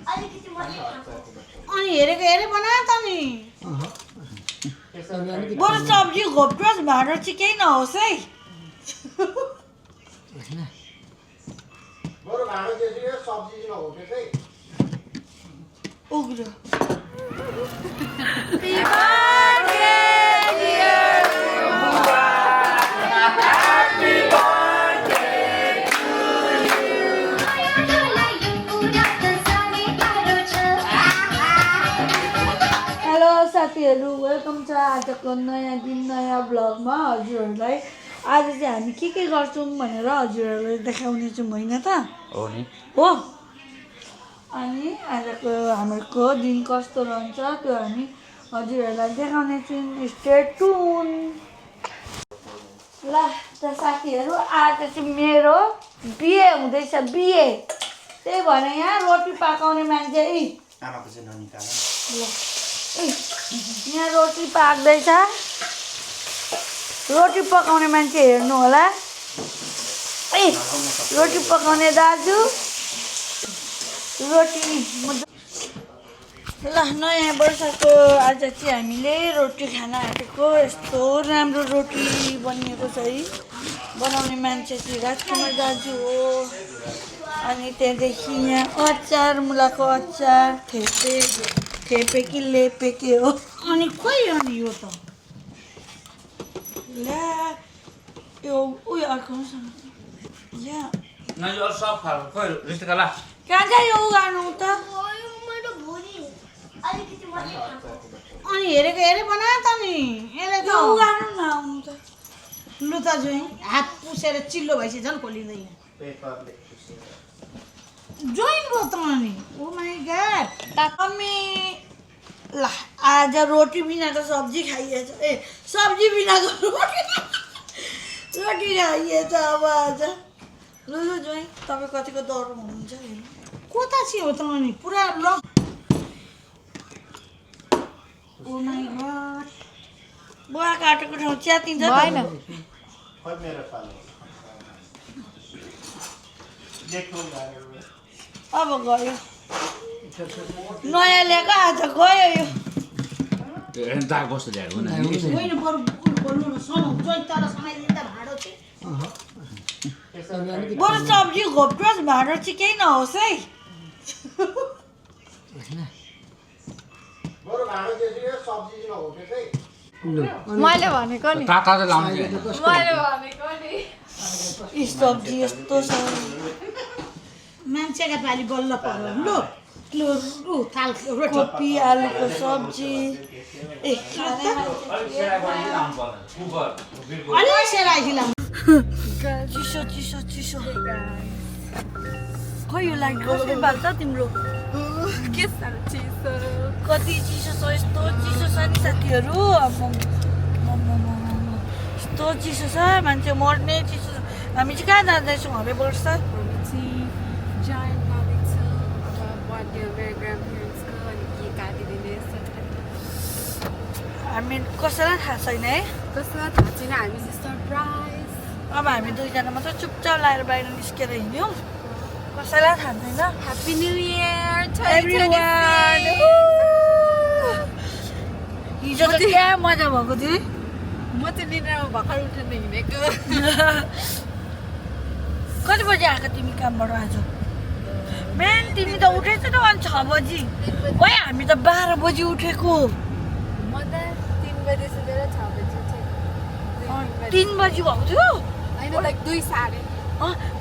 अनि हेरेको हेरे बना त नि बरु सब्जी घोप्रोस् भाँडो चाहिँ केही नहोस् है बरु भाँडो त्यसरी सब्जी नहोस् है उग्रो साथीहरू वेलकम छ आजको नयाँ दिन नयाँ ब्लगमा हजुरहरूलाई आज चाहिँ हामी के गर्छौँ भनेर हजुरहरूलाई देखाउने छौँ होइन त हो नि हो अनि आजको हाम्रो दिन कस्तो रहन्छ त्यो हामी हजुरहरूलाई देखाउने छौँ स्टे ट्युन ल त साथीहरू आज चाहिँ मेरो बिहे हुँदैछ बिहे त्यही भएर यहाँ रोटी पकाउने मान्छे आमाको चाहिँ ननिकाल ल यहाँ रोटी पाक्दैछ रोटी पकाउने मान्छे हेर्नु होला ए रोटी पकाउने दाजु रोटी ल नयाँ वर्षको आज चाहिँ हामीले रोटी खान आँटेको यस्तो राम्रो रोटी बनिएको छ है बनाउने मान्छे चाहिँ राजकुमार दाजु हो अनि त्यहाँदेखि यहाँ अचार मुलाको अचार थेपे कि लेपे के हो अनि खोइ अनि यो त ल्या यो उयो अर्को या न यो सब खाल खोइ रिस्टकाला कहाँ चाहिँ यो उगार्नु त अनि हेरेको हेरे बना त नि यसले त उगार्नु नआउनु त लु त जोइ हात पुसेर चिल्लो भएपछि झन् खोलिँदैन जोइन भयो त अनि ओ माई गॉड मम्मी ल आज रोटी बिनाको सब्जी खाइएछ ए सब्जी बिनाको रोटी खाइएछ अब आज लु जोइ तपाईँ कतिको डर हुनुहुन्छ हेर्नु कता चाहिँ हो त अनि पुरा लक ओ माई गॉड बुवा काटेको ठाउँ च्यातिन्छ खै मेरो पालो देखौ अब गयो नयाँ ल्याएको आज गयो यो दाग कस्तो ल्याएको न होइन बरु बोल्नु न समाउ जोइ तर समाइदिँदा भाँडो चाहिँ बरु सब्जी घोप्रोस् भाँडो चाहिँ केही नहोस् है बरु भाँडो त्यसरी सब्जी नहोस् है मैले भनेको नि ताता त लाउने मैले भनेको नि सब्जी यस्तो छ मान्छेका पाली बल्ल पर्यो लु लु लु थाल रोटी कोपी आलुको सब्जी ए अलि सेराइदिला चिसो चिसो चिसो खै यो लाइट कसले बाल्छ तिम्रो के साह्रो चिसो कति चिसो छ यस्तो चिसो छ नि साथीहरू अब यस्तो चिसो छ मान्छे मर्ने चिसो छ हामी चाहिँ कहाँ जाँदैछौँ हरे वर्ष हामी कसैलाई थाहा छैन है कसैलाई थाहा छैन हामी चाहिँ सरप्राइज अब हामी दुईजना मात्र चुपचाप लगाएर बाहिर निस्केर हिँड्यौँ कसैलाई थाहा छैन ह्याप्पी न्यू इयर एभ्रिवान हिजो त क्या मजा भएको थियो है म चाहिँ निद्रामा भर्खर उठेर हिँडेको कति बजी आएको तिमी कामबाट आज बिहान तिमी त उठेछ त 6 बजी ओइ हामी त 12 बजी उठेको म त 3 बजी सुतेर 6 बजी उठेँ 3 बजी भएको थियो होइन लाइक 2 साढे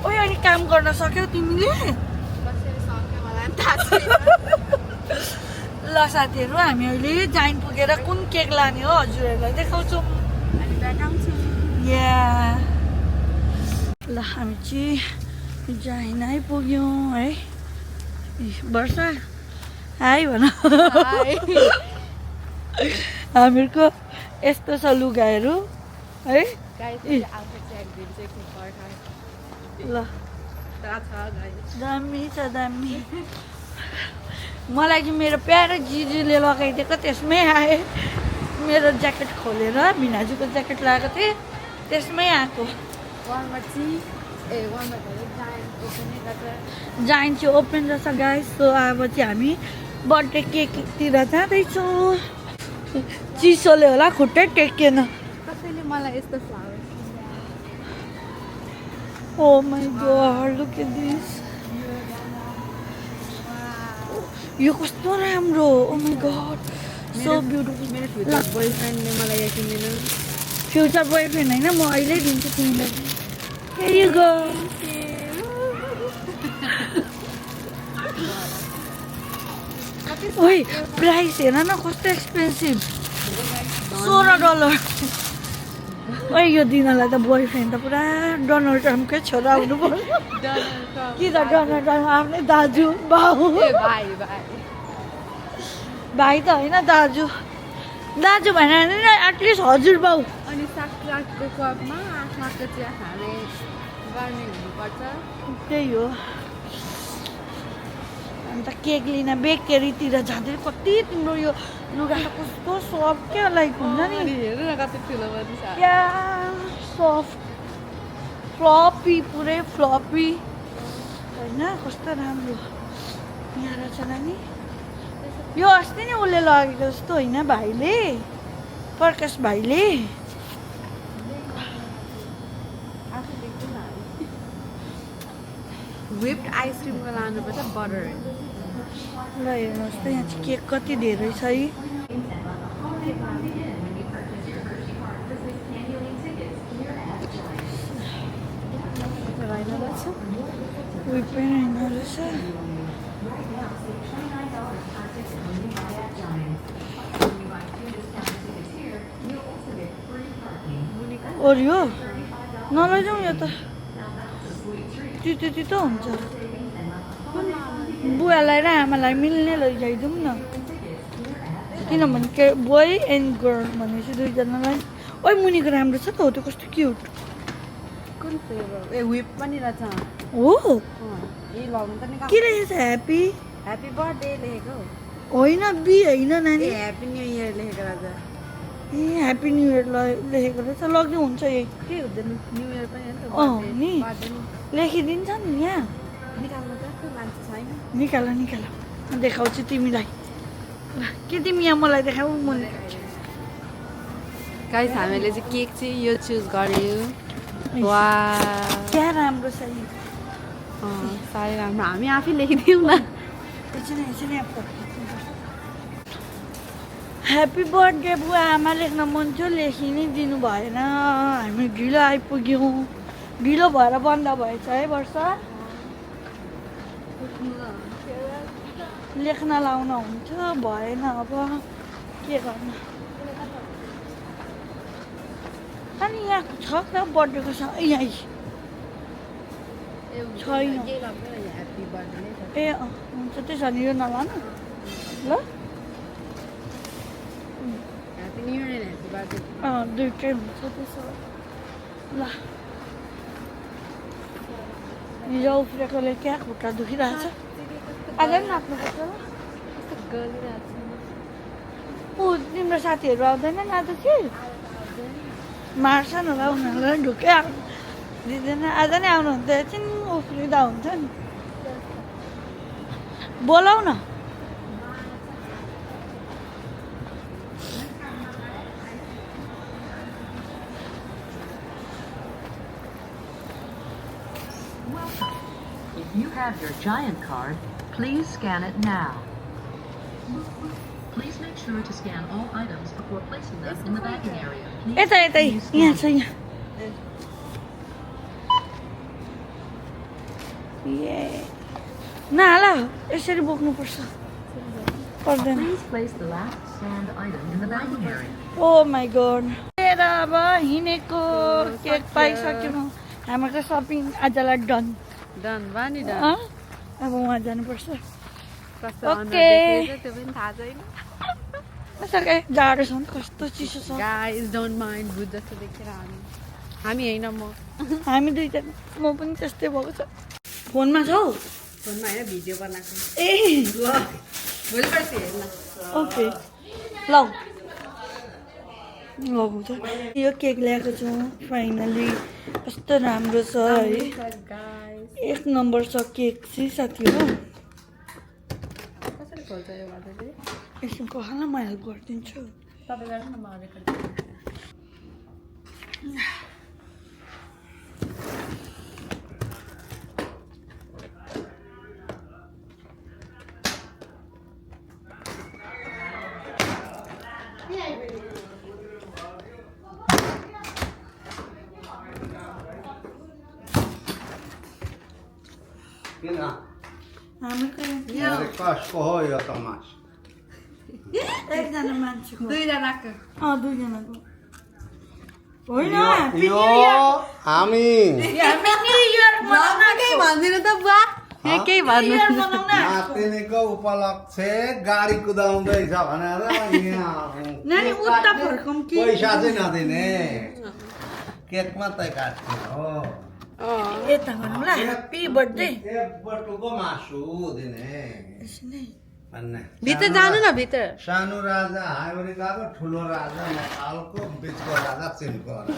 ओइ अनि काम गर्न सक्यौ तिमीले कसरी सक्यो मलाई पनि थाहा छैन ल साथीहरू हामी अहिले जाइन पुगेर कुन केक लाने हो हजुरहरूलाई देखाउँछौँ अनि देखाउँछु या ल हामी चाहिँ जाइन आइपुग्यौँ है वर्षा हाई भन हामीहरूको यस्तो छ लुगाहरू है ल दामी छ दामी मलाई चाहिँ मेरो प्यारो जिजुले लगाइदिएको त्यसमै आएँ मेरो ज्याकेट खोलेर भिनाजुको ज्याकेट लगाएको थिएँ त्यसमै आएको घरमा चाहिँ ए वान जाइन्ट चाहिँ ओपन रहेछ गाइस सो अब चाहिँ हामी बर्थडे केकतिर जाँदैछौँ चिसोले होला खुट्टै टेकेन कसैले मलाई यस्तो flower oh my god look at this यो कस्तो राम्रो oh my god so beautiful मेरो फ्युचर बोयफ्रेन्डले मलाई यो किनिदिनु फ्युचर बोयफ्रेन्ड होइन म अहिले दिन्छु तिमीलाई Here you go. ओइ प्राइस हेर न कस्तो एक्सपेन्सिभ $16 ओइ यो दिनलाई त बोयफ्रेन्ड त पुरा डोनाल्ड ट्रम्पकै छोरा हुनु पर्छ कि त डोनाल्ड ट्रम्प आफ्नै दाजु बाउ भाइ त होइन दाजु दाजु भनेर नि एटलिस्ट हजुर बाउ अनि सागको कपमा आँखाको चिया खाने गर्ने हुनुपर्छ त्यही हो अन्त केक लिन बेकरीतिर जाँदै कति तिम्रो यो लुगा त कस्तो सफ्ट क्या लाइक हुन्छ नि हेर्नु न कति ठुलो पनि छ क्या सफ्ट फ्लपी पुरै फ्लपी होइन कस्तो राम्रो यहाँ रहेछ नानी यो अस्ति नै उसले लगेको जस्तो होइन भाइले प्रकाश भाइले व्हिप्ड आइसक्रिमको लानुपर्छ बटर ल हेर्नुहोस् त यहाँ चाहिँ केक कति धेरै छ है उयो पनि होइन रहेछ ओरियो नलैजाउँ यो त तितो तितो हुन्छ बुवालाई र आमालाई मिल्ने लैजाइदिउँ न किनभने के बोय एन्ड गर्ल भनेपछि दुईजनालाई ओइ मुनिको राम्रो छ त हो त्यो कस्तो क्युट कुन फ्लेभर ए व्हिप पनि रहेछ हो ए लगाउनु त नि के रहेछ ह्याप्पी ह्याप्पी बर्थडे लेखेको होइन बी होइन नानी ए ह्याप्पी न्यू इयर लेखेको रहेछ ए ह्याप्पी न्यु इयर लेखेको रहेछ लग्दै हुन्छ यही के हुँदैन न्यू इयर पनि हो अँ, नि नि। त बर्थडे लेखिदिन्छ नि यहाँ निकाल्नु त कोही मान्छे छैन निकाल निकाल म देखाउँछु तिमीलाई ल के तिमी यहाँ मलाई देखाऊ म गाइस हामीले चाहिँ केक चाहिँ यो चुज गर्यो वा क्या राम्रो छ यो साह्रै राम्रो हामी आफै लेखिदिउँ न एकछिन यहाँ ह्याप्पी बर्थडे बुवा आमा लेख्न मन थियो लेखिनै दिनु भएन हामी ढिलो आइपुग्यौँ ढिलो भएर बन्द भएछ है वर्ष लेख्न लाउन हुन्थ्यो भएन अब के गर्नु अनि यहाँ छ त बर्थडेको छ यहाँ छैन ह्याप्पी बर्थडे ए हुन्छ त्यसो भने यो नलानु ल happy new year and happy birthday दुइटै हुन्छ त्यसो भए ल हिजो उफ्रेकोले क्या खुट्टा दुखिरहेछ आज पनि नाच्नुपर्छ ल कस्तो गलिरहेको ऊ तिम्रो साथीहरू आउँदैन आज चाहिँ मार्छन् होला उनीहरूलाई ढुक्कै दिँदैन आज नै आउनुहुन्छ एकछिन उफ्रिँदा हुन्छ नि बोलाउ न If you have your Giant card, please scan it now. Please make sure to scan all items before placing them in the bagging area. यता यतै यहाँ छ यहाँ ए नहाल यसरी बोक्नुपर्छ पर्दैन Please place the last scanned item in the bagging area. Oh my god लिएर अब हिँडेको केक पाइसक्यौँ हाम्रो चाहिँ सपिङ आजलाई डन डन भयो नि डन अब उहाँ जानुपर्छ कस्तो ओके। अनुहार देखेको छ त्यो पनि थाहा छैन सके जाडो छ नि कस्तो चिसो छ गाइस डोन्ट माइन्ड भूत जस्तो देखेर हामी होइन म हामी दुईजना म पनि त्यस्तै भएको छ फोनमा छौ फोनमा होइन भिडियो बनाएको ए ल भोलि पर्सि हेर्न ओके ल लगाउँछ यो केक ल्याएको छौँ फाइनली कस्तो राम्रो छ है guys. एक नम्बर छ केक चाहिँ साथी हो कसरी खोल्छ यो बाटोले? एकछिन पखाला म हेल्प गरिदिन्छु तपाईँ गर्नु न म रेकर्ड गर्छु। किन हाम्रो कसको हो यो तमास एकजना मान्छेको दुईजनाको दुईजनाको होइन यो हामी भन्दिनु त बुवा केही भन्नु नातिनीको उपलक्ष्य गाडी कुदाउँदैछ भनेर नानी उता फर्कौँ कि पैसा चाहिँ नदिने केक मात्रै काट्ने हो यता गरौँ ल ह्याप्पी बर्थडे एक बटुको मासु दिने भन्ने भित्र जानु न भित्र सानो राजा अमेरिकाको ठुलो राजा नेपालको बिचको राजा चिनको राजा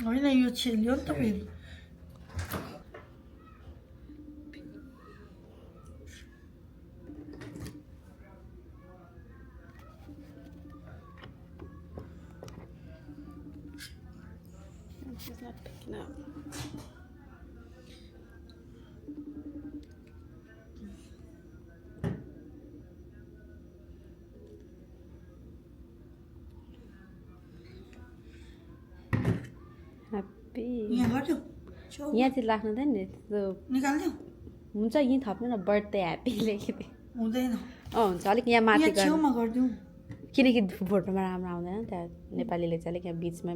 होइन यो छिल्यो नि त फेरि ह्याप्पी यहाँ गरिदिऊ यहाँ चाहिँ राख्नु थियो नि त्यो निकालिदिऊ हुन्छ यहीँ थप्नु न बर्थडे ह्याप्पी लेखिदिए हुँदैन हुन्छ अलिक यहाँ माथि यहाँ गर्नु छेउमा गरिदिउँ किनकि फोटोमा राम्रो आउँदैन त्यहाँ नेपालीले चाहिँ अलिक यहाँ बिचमै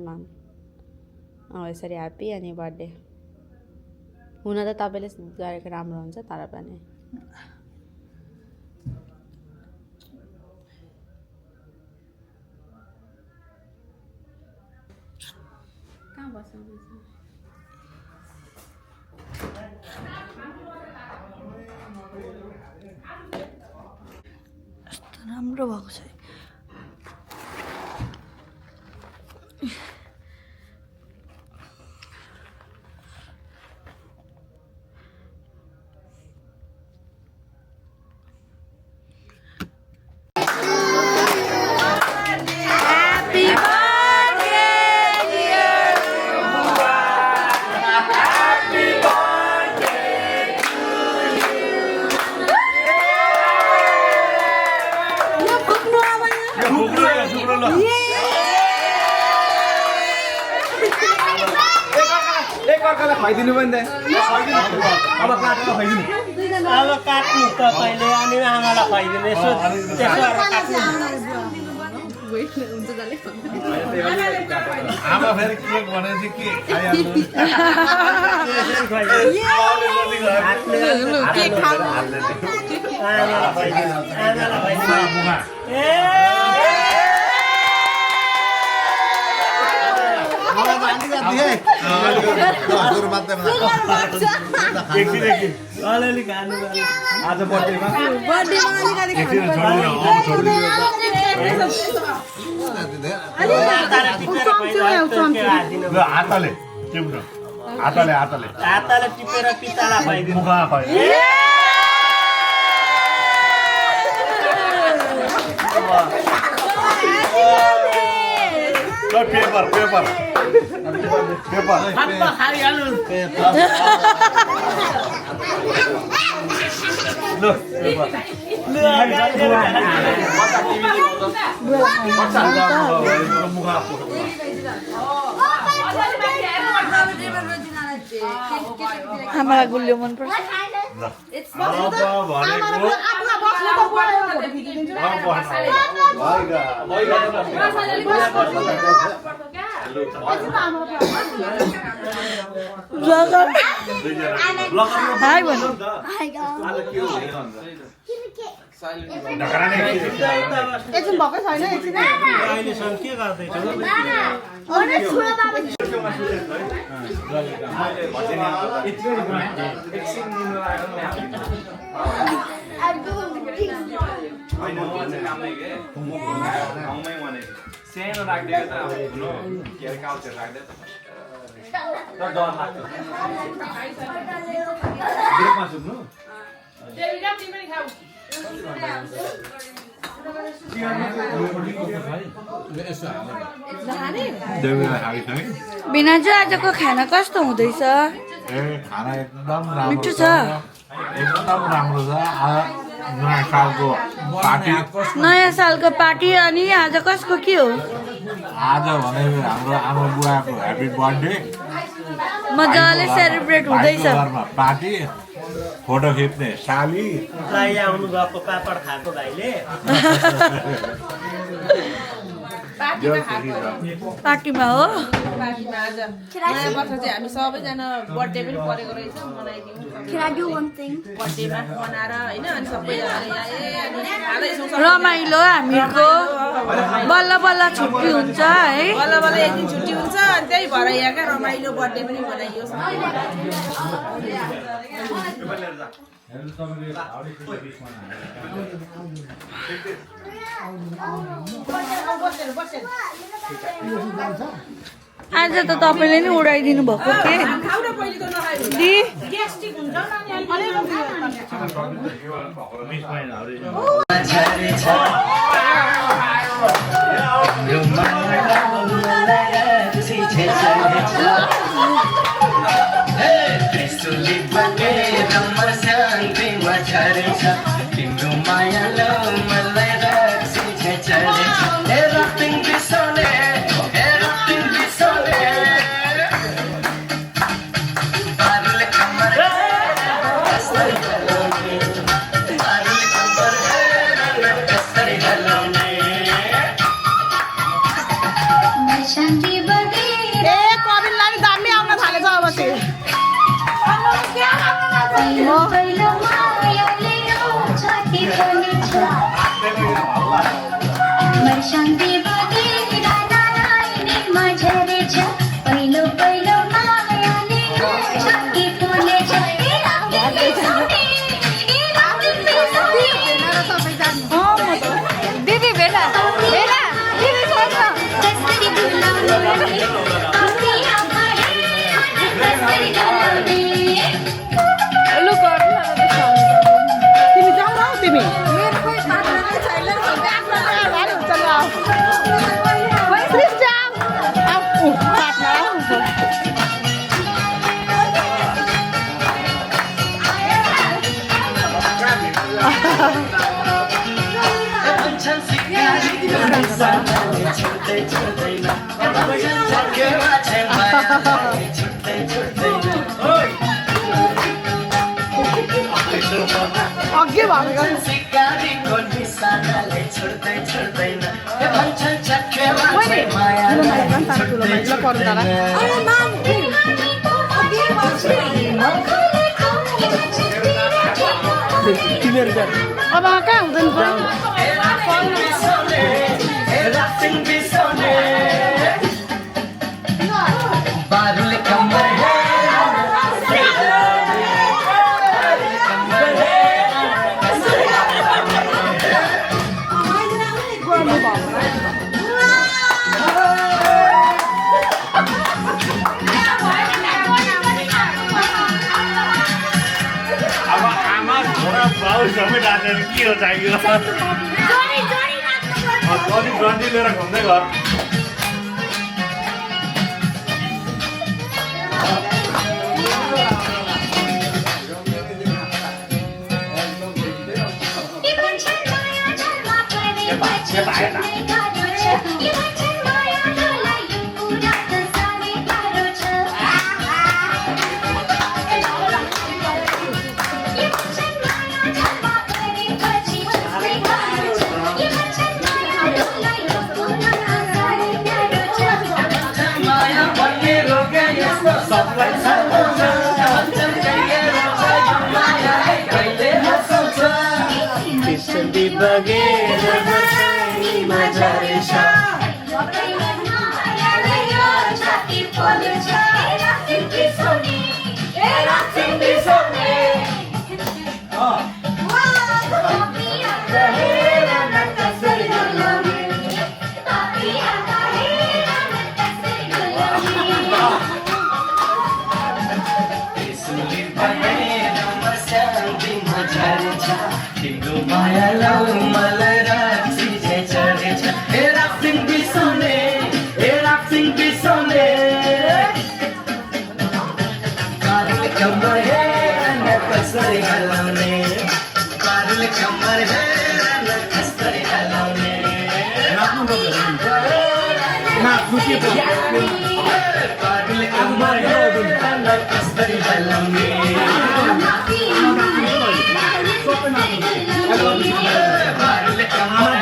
यसरी ह्याप्पी अनि बर्थडे हुन त तपाईँले गरेको राम्रो हुन्छ तर पनि कहाँ बस्नुहुन्छ यस्तो राम्रो भएको छ खुवाइदिनु पनि त अब काटेर खुवाइदिनु अब काट्नु तपाईँले अनि आमालाई खुवाइदिनु यसो त्यसो गरेर काट्नु आमा फेरि केक भनेपछि के खाइहाल्नु अलिअलि खानु आज बर्थडेमा हातले टिप्नु हातले हातले टिपेर पितालाई खुवाइदिनु मुखमा खुवाइदिनु पेपर पेपर पेपर खाइहाल्नु ल पेपर आमालाई गुलियो मनपर्छ हाई भन्नु अहिलेसम्म के गर्दैछ सानो राखिदिएको त अब ठुलो के अरे काउचेर राख्दैन तर डर लाग्छ ब्रेकमा सुत्नु बिनाजु आजको खाना कस्तो हुँदैछ खाना एकदम राम्रो मिठो छ एकदम राम्रो छ नयाँ सालको पार्टी नयाँ सालको पार्टी अनि आज कसको के हो आज भने हाम्रो आमा बुवाको ह्याप्पी बर्थडे मजाले सेलिब्रेट हुँदैछ घरमा पार्टी फोटो खिच्ने साली लाई आउनु भएको पापड खाएको भाइले पार्टीमा हो पार्टीमा आज नयाँ वर्ष चाहिँ हामी सबैजना बर्थडे पनि परेको रहेछ मनाइदिउँ बर्थडेमा मनाएर होइन अनि सबैजनाले यहाँ अनि खाँदैछौँ रमाइलो हामीहरूको बल्ल बल्ल छुट्टी हुन्छ है बल्ल बल्ल एक दिन छुट्टी हुन्छ अनि त्यही भएर यहाँका रमाइलो बर्थडे पनि मनाइयो आज त तपाईँले नै उडाइदिनु भएको के दि तिम्रो मायालो मलाई रक्सी चढे हे रक्तिङ बिसोले हे रक्तिङ बिसोले पारुले कम्मर कसरी हलाउने पारुले कम्मर कसरी हलाउने शान्ति बगे ए कबिललाई दामी आउन थालेछ अब चाहिँ पहिलो मायाले छाती खोलेछ शान्ति बगे राधारानी मझरेछ पहिलो पहिलो मायाले छाती खोलेछ दिदी भेला भेला दिदी छोड्छ कसरी बोलाउने आफै आफै कसरी गलाउने तिमी जाऊ न तिमी अघि भनेको सिकारीको निशानाले छोड्दै छोड्दैन हे भन्छन् चखेमा माया अब कहाँ हुँदैन बारुले कम्मर अब आमा छोरा बाउ सबै राखेर के हो चाहियो डन्डी लिएर घुम्दै घर Yeah. हेलो मलाई राक्षी चढेछ हे राफ्टिङ बिसाउने पारुले कम्मर हेर्न कसरी हलाउने पारुले कम्मर हेर्न कसरी हलाउने पारुले कम्मर हेर्न कसरी हलाउने पारुले कम्मर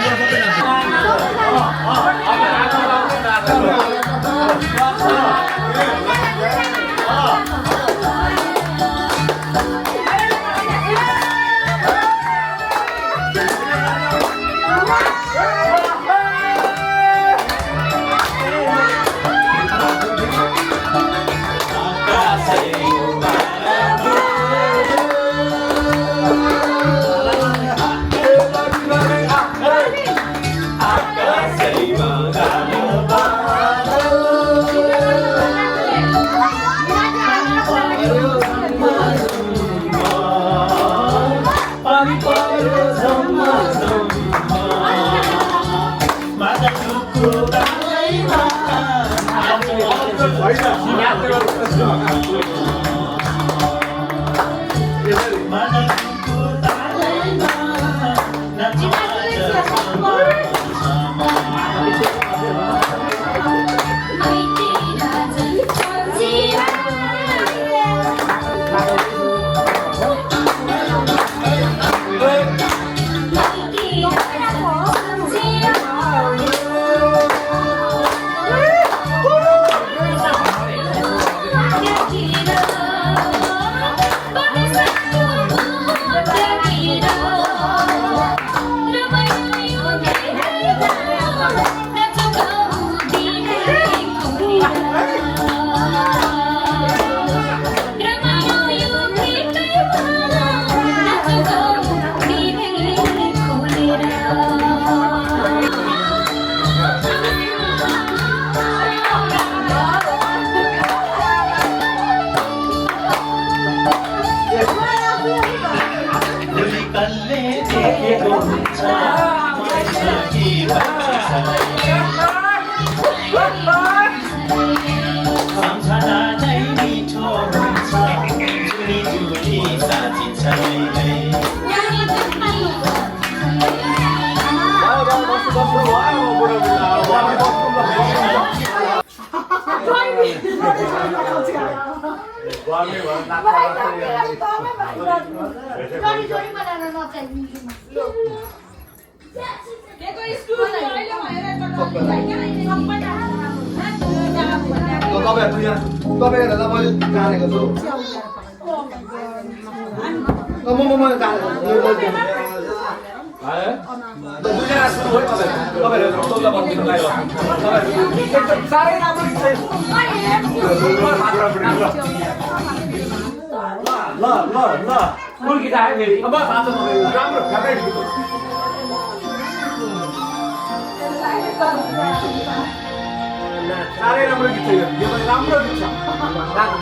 साह्रै राम्रो गीत छ यो पनि राम्रो गीत छ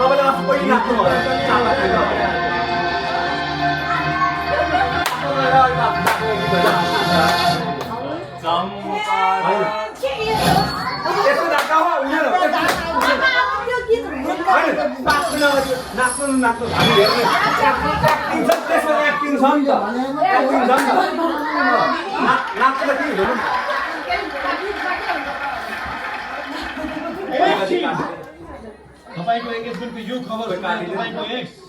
तपाईँले अस्ति पहिला नाच्नु भयो नाच्नु हामी हेर्ने एक्टिङ छ त्यसमा एक्टिङ छ नि त एक्टिङ छ नि त नाच्नु त के हुँदैन तपाईको एंगेजमेन्टको यो खबर हो तपाईको एक्स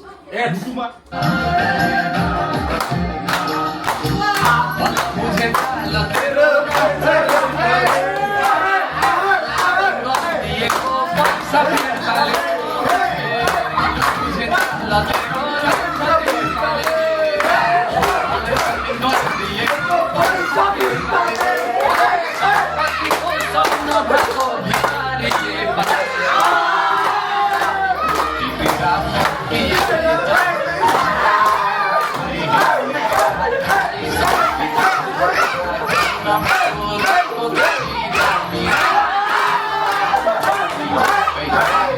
Hey!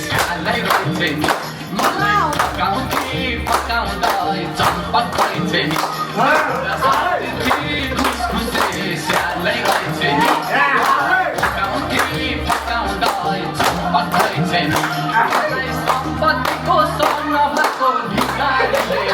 स्यालै रहेछ नि मलाई पकाउँदा चम्पक रहेछ नि स्यालै रहेछ नि पकाउँदा चम्पक रहेछ नि सम्पत्तिको सन भएको भिखारीले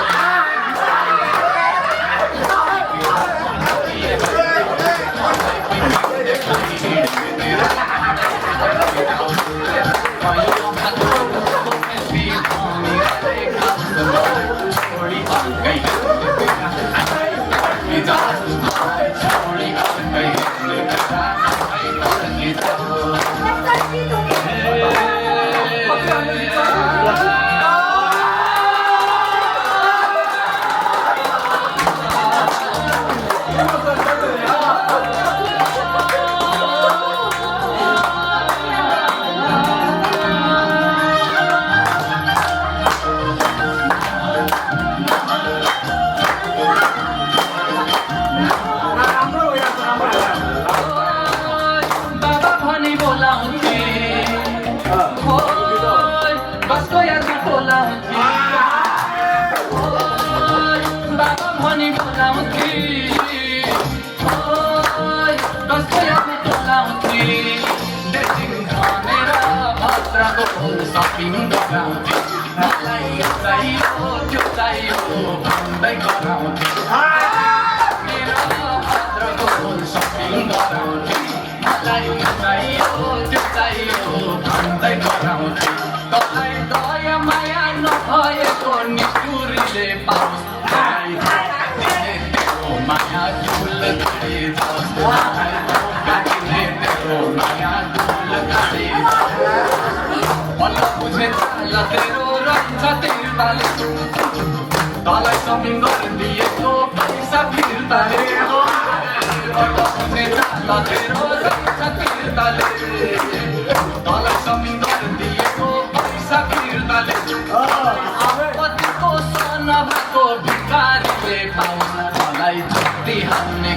shopping गराउँथे मलाई यो चाहियो त्यो चाहियो भन्दै गराउँथे मेरो भद्रको shopping गराउँथे मलाई यो चाहियो त्यो चाहियो भन्दै गराउँथे तँलाई दया माया नभएको निष्ठुरीले पाओस् मलाई तेरो माया झुल गरे जाओस् मलाई तेरो माया झुल गरे बुझे चाल तेरो रहेछ तिर्ताले तँलाई सपिङ गरिदिएको पैसा फिर्ताले बुझे चाल तेरो रहेछ तिर्ताले तँलाई सपिङ गरिदिएको पैसा फिर्ताले सम्पत्तिको सन भएको भिखारीले पाउन मलाई जति हान्ने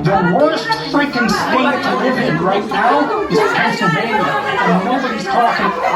The worst freaking state to live in right now is Pennsylvania, and nobody's talking.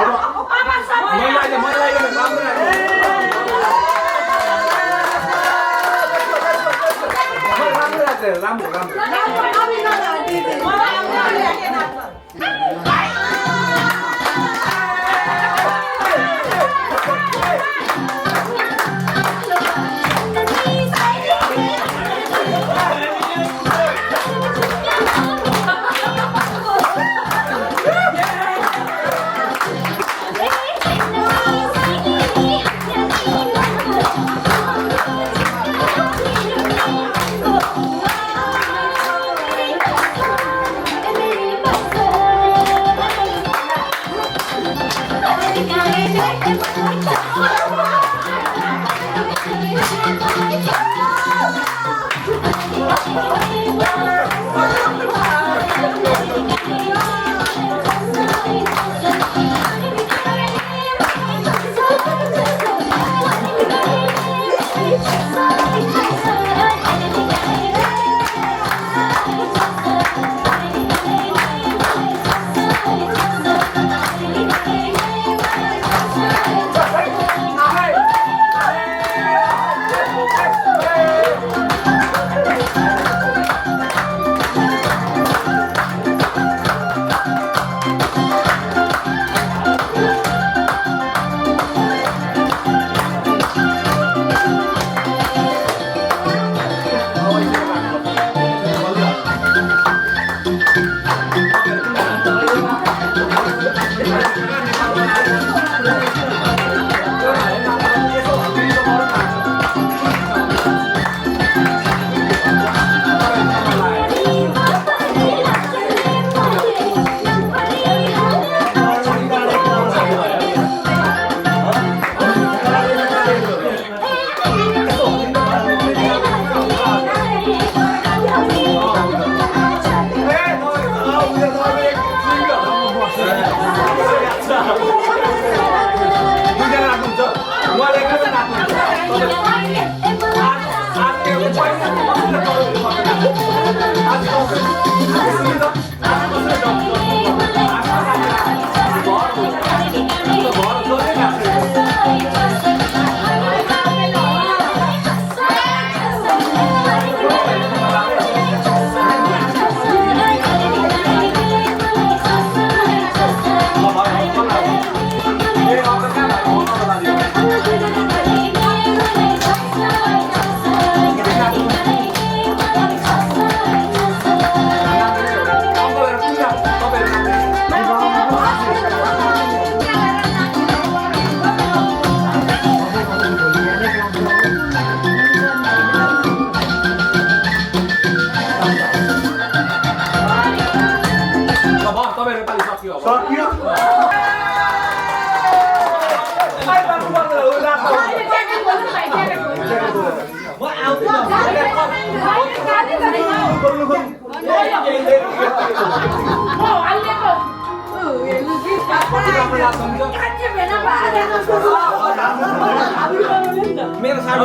मेरो साडी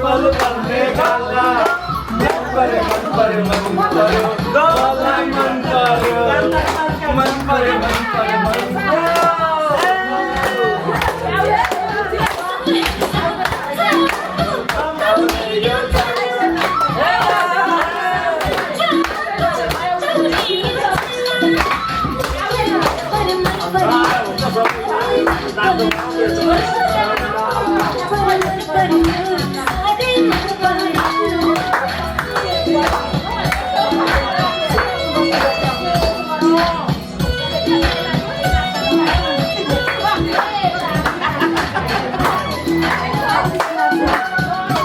पल पर्ने गाला मन पर्यो गलाई मन पर्यो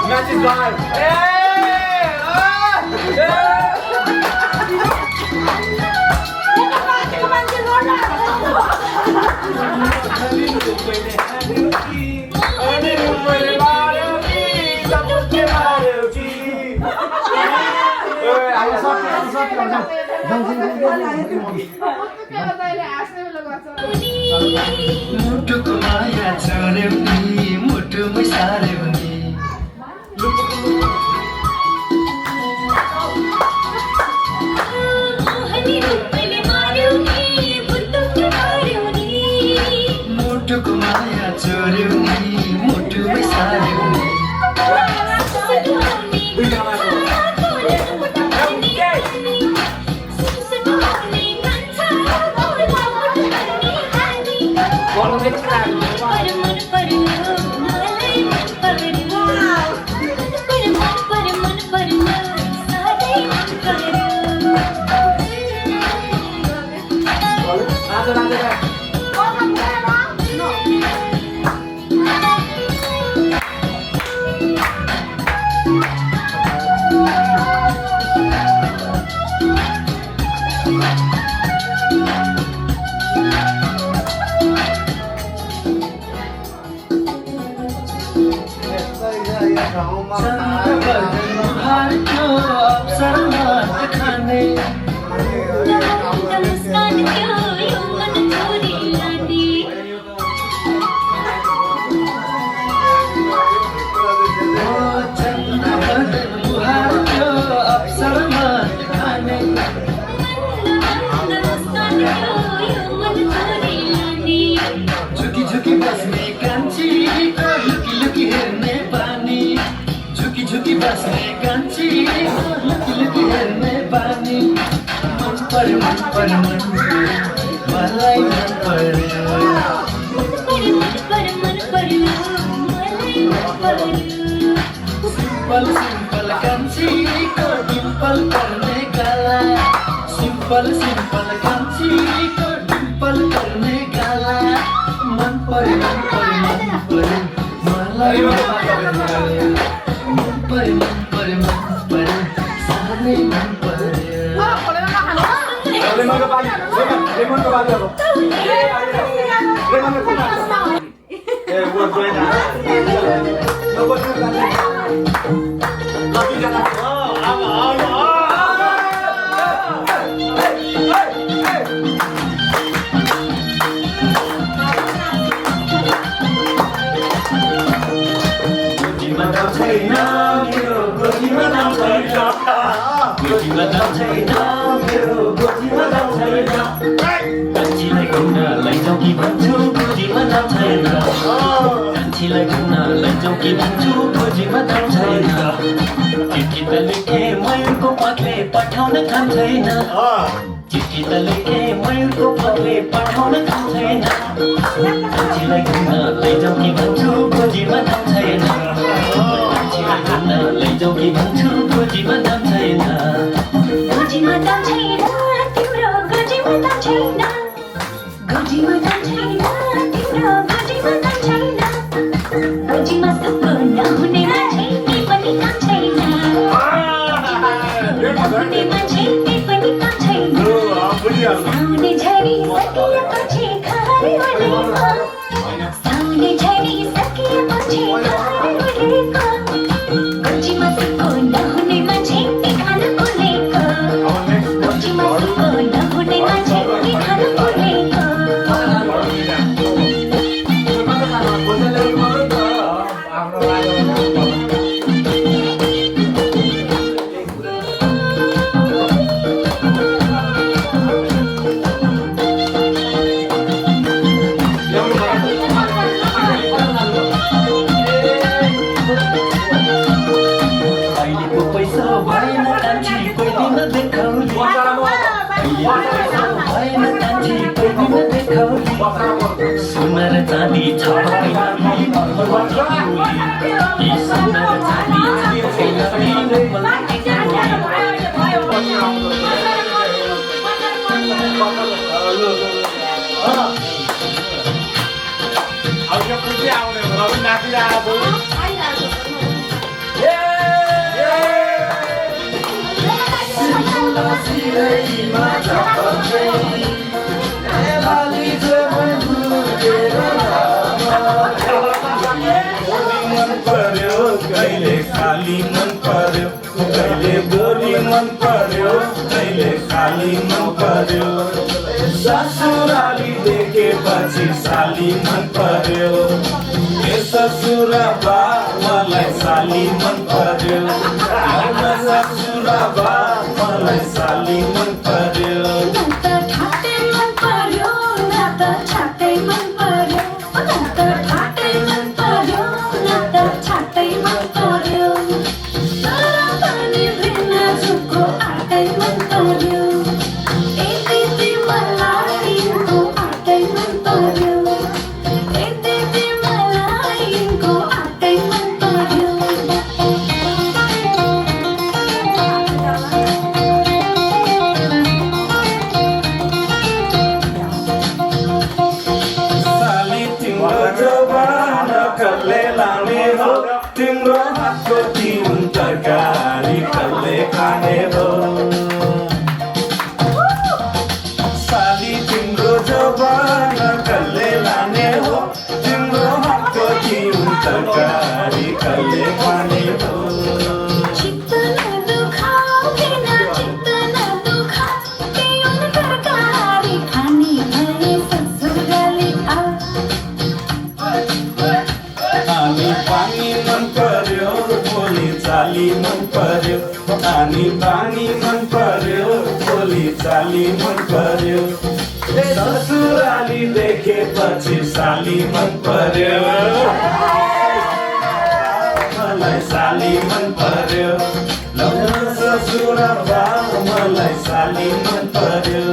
Match is live. मुटुको माया छोड्यौ नि मुटुमै सार्यौ नि मुटुको माया छोड्यौ नि मुटुमै सार्यौ नि झुकी बस्ने कान्छी लुकी लुकी हेर्ने बानी मन पर्यो मलाई मन पर्यो सिम्पल सिम्पल कान्छीको डिम्पल पर्ने गाला सिम्पल सिम्पल कान्छीको डिम्पल पर्ने गाला मन पर्यो मलाई मन पर्यो साह्रै मन पर्यो लेमनको पानी अब लेमनको ए वो जोइन कान्छीलाई घुम्न लैजाऊ कि भन्छु खोजीमा दाम छैन कान्छीलाई घुम्न लैजाऊ कि भन्छु खोजीमा दाम छैन चिठी त लेखे मयूरको पत्ले पठाउन काम छैन चिठी त लेखे मयूरको पत्ले पठाउन काम छैन कान्छीलाई घुम्न लैजाऊ कि भन्छु खोजीमा दाम छैन कान्छीलाई घुम्न लैजाऊ कि भन्छु खोजीमा दाम छैन गोजीमा दाम छैन तिम्रो गोजीमा दाम छैन गोजीमा दाम छैन तिम्रो गोजीमा दाम छैन गोजीमा सुको नहुने मान्छे के पनि काम छैन नहुने मान्छे के पनि काम छैन साउने झरी सकिएपछि खाने भनेको साउने झरी सकिएपछि खाने भनेको गोजीमा सुको नहुने मान्छे के खानु बोलेको गोजीमा सुको नहुने मान्छे के खानु बोलेको हाम्रो सोना र चाँदी छ पहिला यी सोना र चाँदी अब यो कुर्सी आउने रवि नाचिरहेको कहिले खाली मन पर्यो कहिले बोली मन पर्यो कहिले खाली मन पर्यो ससुराली देखेपछि साली मन पर्यो ए ससुरा बा मलाई साली मन पर्यो ससुरा बा मलाई साली मन पर्यो तिम्रो हातको तिउन तरकारी कसले खाने हो साली तिम्रो जवान कसले लाने हो तिम्रो हातको तिउन तरकारी कसले खाने हो चाली मन पर्यो पानी पानी मन पर्यो बोली चाली मन पर्यो ससुराली देखेपछि साली मन पर्यो मलाई साली मन पर्यो ससुरा बा मलाई साली मन पर्यो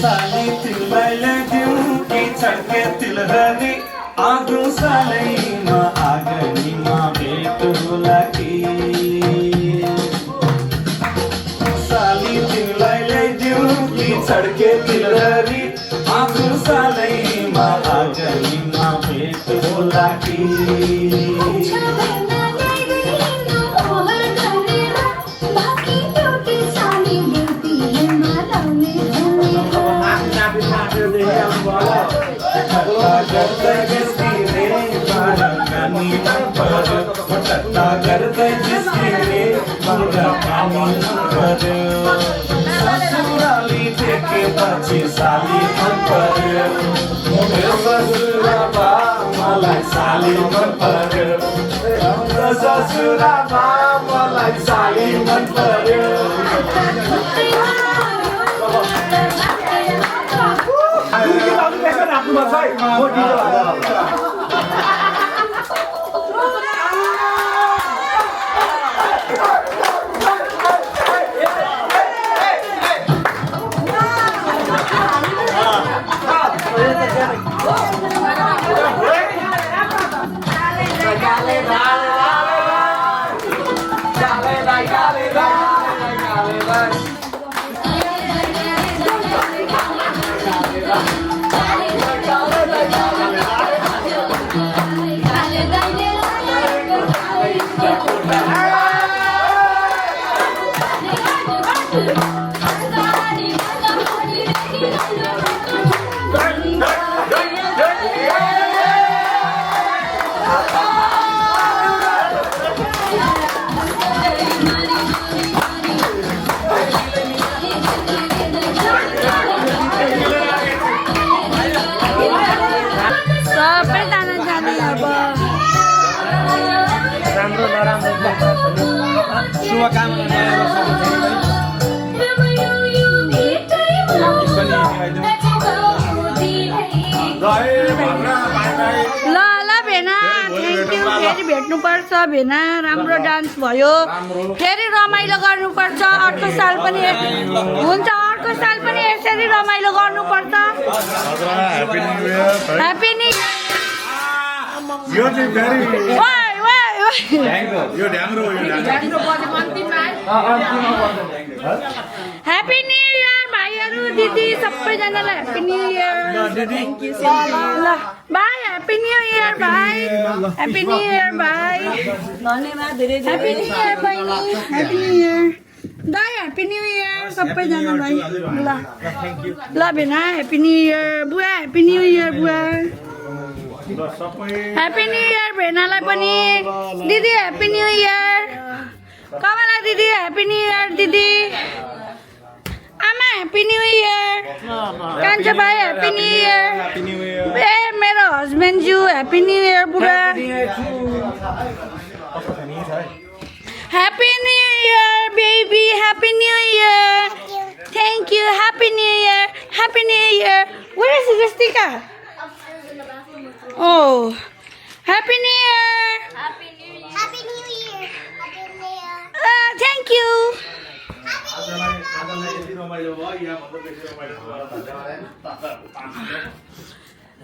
साली तिमीलाई ल्याइदिउँ कि छड्के तिलहरी आगो सालैमा आगनीमा भेट होला कि साली तिमीलाई ल्याइदिउँ कि छड्के तिलहरी आगो सालैमा आगनीमा भेट होला कि गर्दै जिस्किने पानी मन पर्यो टट्टा गर्दै जिस्किने पानी मन पर्यो ससुराली देखेपछि साली मन पर्यो ससुरा बा मलाई साली मन पर्यो ससुरा बा मलाई साली मन पर्यो शुभकामना ल ल भेना थ्याङ्क यू फेरि भेट्नुपर्छ भेना राम्रो डान्स भयो फेरि रमाइलो गर्नुपर्छ अर्को साल पनि हुन्छ अर्को साल पनि यसरी रमाइलो गर्नुपर्छ ह्याप्पी न्यू यो चाहिँ very यो ढ्याङ्ग्रो ह्याप्पी न्यू इयर भाइहरू दिदी सबैजनालाई ह्याप्पी न्यू इयर ल बाई ह्याप्पी न्यू इयर भाइ ह्याप्पी न्यू इयर भाइ धन्यवाद धेरै ह्याप्पी न्यू इयर बहिनी ह्याप्पी न्यू इयर दाइ ह्याप्पी न्यू इयर सबैजनालाई ल ल भेना ह्याप्पी न्यू इयर बुवा ह्याप्पी न्यू इयर बुवा ह्याप्पी न्यू इयर भेनालाई पनि दिदी ह्याप्पी न्यू इयर कमला दिदी ह्याप्पी न्यू इयर दिदी आमा ह्याप्पी न्यू इयर कान्छा भाइ ह्याप्पी न्यू इयर ए मेरो हस्बेन्ड ज्यू ह्याप्पी न्यू इयर बुढा happy new year baby happy new year thank you happy new year where is Ristika? Oh, Happy New Year! Happy New Year! Happy New Year! Happy New Year! Thank you!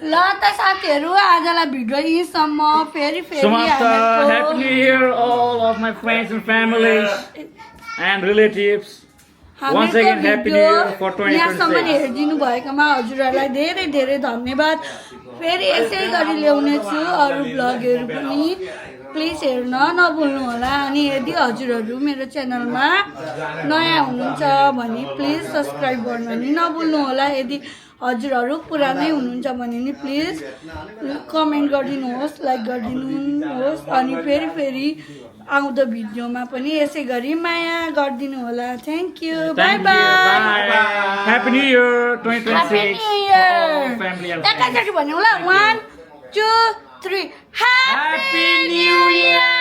ल त साथीहरू आजलाई video यहीसम्म फेरि Happy New Year all of my friends and families and relatives. Once again Happy New Year for 2026. यहाँसम्म हेरिदिनु भएकोमा हजुरहरूलाई धेरै धेरै धन्यवाद फेरि यसै गरी ल्याउने छु अरू ब्लगहरू पनि प्लिज हेर्न नभुल्नु होला अनि यदि हजुरहरू मेरो च्यानलमा नयाँ हुनुहुन्छ भने प्लिज सब्सक्राइब गर्न नि नभुल्नु होला यदि हजुरहरू पुरानै हुनुहुन्छ भने नि प्लिज कमेन्ट गरिदिनुहोस् लाइक गरिदिनुहोस् अनि फेरि आउँदो भिडियोमा पनि यसै गरी माया गरिदिनु होला thank you by by Happy New Year 2026 all family and friends. एकैचोटि भन्नु ल 1 2 3 Happy New Year